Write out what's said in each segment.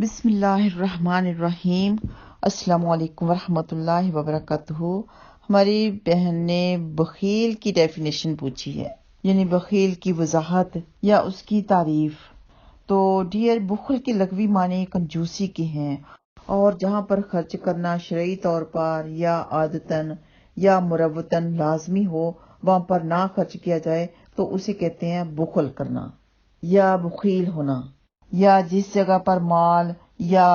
بسم اللہ الرحمن الرحیم۔ السلام علیکم ورحمۃ اللہ وبرکاتہ۔ ہماری بہن نے بخیل کی ڈیفینیشن پوچھی ہے، یعنی بخیل کی وضاحت یا اس کی تعریف۔ تو ڈیئر، بخل کے لغوی معنی کنجوسی کے ہیں، اور جہاں پر خرچ کرنا شرعی طور پر یا عادتاً یا مروتاً لازمی ہو، وہاں پر نہ خرچ کیا جائے تو اسے کہتے ہیں بخل کرنا یا بخیل ہونا۔ یا جس جگہ پر مال یا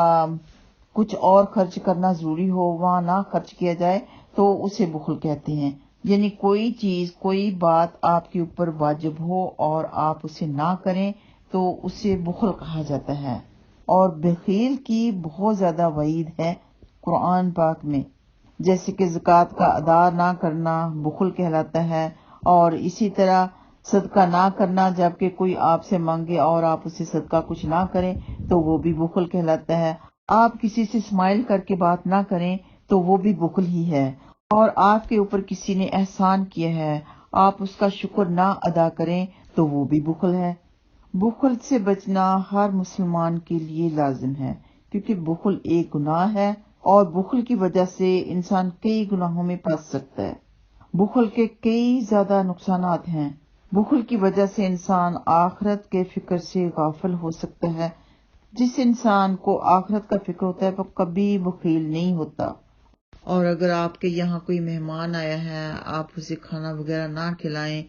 کچھ اور خرچ کرنا ضروری ہو وہاں نہ خرچ کیا جائے تو اسے بخل کہتے ہیں، یعنی کوئی چیز کوئی بات آپ کے اوپر واجب ہو اور آپ اسے نہ کریں تو اسے بخل کہا جاتا ہے۔ اور بخیل کی بہت زیادہ وعید ہے قرآن پاک میں، جیسے کہ زکوٰۃ کا ادا نہ کرنا بخل کہلاتا ہے، اور اسی طرح صدقہ نہ کرنا، جبکہ کوئی آپ سے مانگے اور آپ اسے صدقہ کچھ نہ کریں تو وہ بھی بخل کہلاتا ہے۔ آپ کسی سے اسمائل کر کے بات نہ کریں تو وہ بھی بخل ہی ہے، اور آپ کے اوپر کسی نے احسان کیا ہے آپ اس کا شکر نہ ادا کریں تو وہ بھی بخل ہے۔ بخل سے بچنا ہر مسلمان کے لیے لازم ہے، کیونکہ بخل ایک گناہ ہے اور بخل کی وجہ سے انسان کئی گناہوں میں پھنس سکتا ہے۔ بخل کے کئی زیادہ نقصانات ہیں۔ بخل کی وجہ سے انسان آخرت کے فکر سے غافل ہو سکتا ہے۔ جس انسان کو آخرت کا فکر ہوتا ہے وہ کبھی بخیل نہیں ہوتا۔ اور اگر آپ کے یہاں کوئی مہمان آیا ہے، آپ اسے کھانا وغیرہ نہ کھلائیں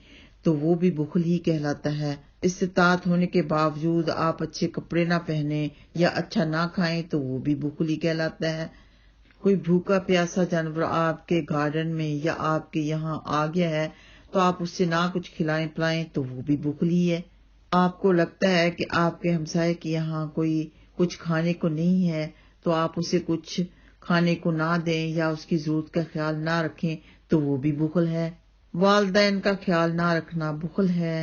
تو وہ بھی بخل ہی کہلاتا ہے۔ استطاعت ہونے کے باوجود آپ اچھے کپڑے نہ پہنیں یا اچھا نہ کھائیں تو وہ بھی بخل ہی کہلاتا ہے۔ کوئی بھوکا پیاسا جانور آپ کے گارڈن میں یا آپ کے یہاں آ گیا ہے تو آپ اس سے نہ کچھ کھلائیں پلائیں تو وہ بھی بخل ہی ہے۔ آپ کو لگتا ہے کہ آپ کے ہمسائے کے یہاں کوئی کچھ کھانے کو نہیں ہے تو آپ اسے کچھ کھانے کو نہ دیں یا اس کی ضرورت کا خیال نہ رکھیں تو وہ بھی بخل ہے۔ والدین کا خیال نہ رکھنا بخل ہے۔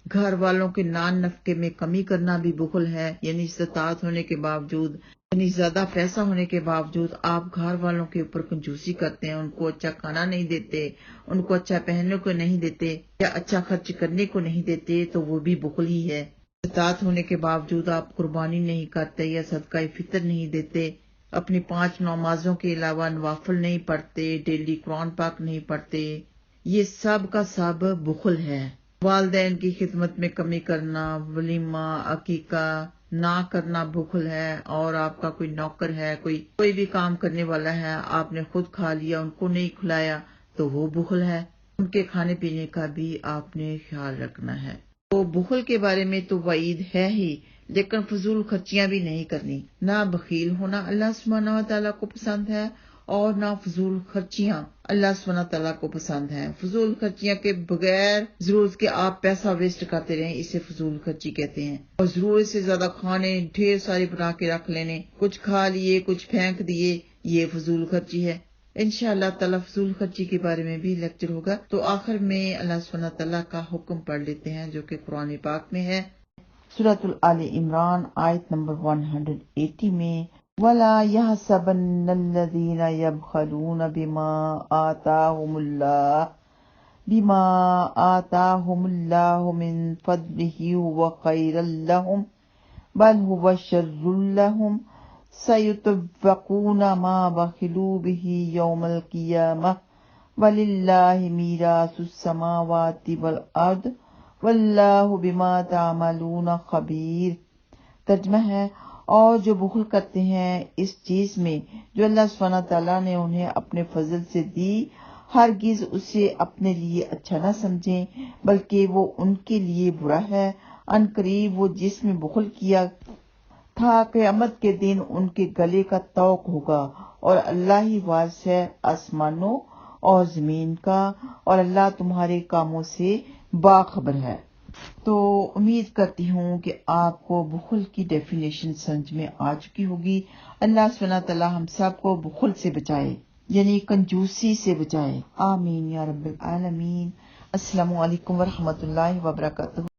گھر والوں کے نان نفقے میں کمی کرنا بھی بخل ہے، یعنی استطاعت ہونے کے باوجود، یعنی زیادہ پیسہ ہونے کے باوجود آپ گھر والوں کے اوپر کنجوسی کرتے ہیں، ان کو اچھا کھانا نہیں دیتے، ان کو اچھا پہننے کو نہیں دیتے یا اچھا خرچ کرنے کو نہیں دیتے تو وہ بھی بخل ہی ہے۔ استطاعت ہونے کے باوجود آپ قربانی نہیں کرتے یا صدقہ فطر نہیں دیتے، اپنی 5 نمازوں کے علاوہ نوافل نہیں پڑھتے، ڈیلی قرآن پاک نہیں پڑھتے، یہ سب کا سب بخل ہے۔ والدین کی خدمت میں کمی کرنا، ولیمہ عقیقہ نہ کرنا بخل ہے، اور آپ کا کوئی نوکر ہے، کوئی بھی کام کرنے والا ہے، آپ نے خود کھا لیا ان کو نہیں کھلایا تو وہ بخل ہے۔ ان کے کھانے پینے کا بھی آپ نے خیال رکھنا ہے۔ تو بخل کے بارے میں تو وعید ہے ہی، لیکن فضول خرچیاں بھی نہیں کرنی۔ نہ بخیل ہونا اللہ سبحانہ و تعالیٰ کو پسند ہے، اور نہ فضول خرچیاں اللہ سبحانہ تعالیٰ کو پسند ہیں۔ فضول خرچیاں کے بغیر ضرورت کے آپ پیسہ ویسٹ کرتے رہیں، اسے فضول خرچی کہتے ہیں۔ اور ضرورت سے زیادہ کھانے ڈھیر سارے بنا کے رکھ لینے، کچھ کھا لیے کچھ پھینک دیے، یہ فضول خرچی ہے۔ انشاءاللہ تعالیٰ فضول خرچی کے بارے میں بھی لیکچر ہوگا۔ تو آخر میں اللہ سبحانہ تعالیٰ کا حکم پڑھ لیتے ہیں جو کہ قرآن پاک میں ہے، سورۃ آل عمران آیت نمبر 180 میں، وَلَا يَحْسَبَنَّ الَّذِينَ يَبْخَلُونَ بِمَا آتَاهُمُ اللَّهُ مِنْ فَضْلِهِ هُوَ خَيْرًا لَهُمْ بَلْ هُوَ شَرٌّ لَهُمْ سَيُطَوَّقُونَ مَا بَخِلُوا بِهِ يَوْمَ الْقِيَامَةِ وَلِلَّهِ مِيرَاثُ السَّمَاوَاتِ وَالْأَرْضِ وَاللَّهُ بِمَا تَعْمَلُونَ خَبِيرٌ۔ ترجمہ ہے، اور جو بخل کرتے ہیں اس چیز میں جو اللہ سبحانہ تعالیٰ نے انہیں اپنے فضل سے دی، ہرگز اسے اپنے لیے اچھا نہ سمجھیں بلکہ وہ ان کے لیے برا ہے۔ ان قریب وہ جس میں بخل کیا تھا قیامت کے دن ان کے گلے کا طوق ہوگا، اور اللہ ہی وارث ہے آسمانوں اور زمین کا، اور اللہ تمہارے کاموں سے باخبر ہے۔ تو امید کرتی ہوں کہ آپ کو بخل کی ڈیفینیشن سمجھ میں آ چکی ہوگی۔ اللہ سبحانہ تعالیٰ ہم سب کو بخل سے بچائے، یعنی کنجوسی سے بچائے، آمین یا رب العالمین۔ السلام علیکم ورحمۃ اللہ وبرکاتہ۔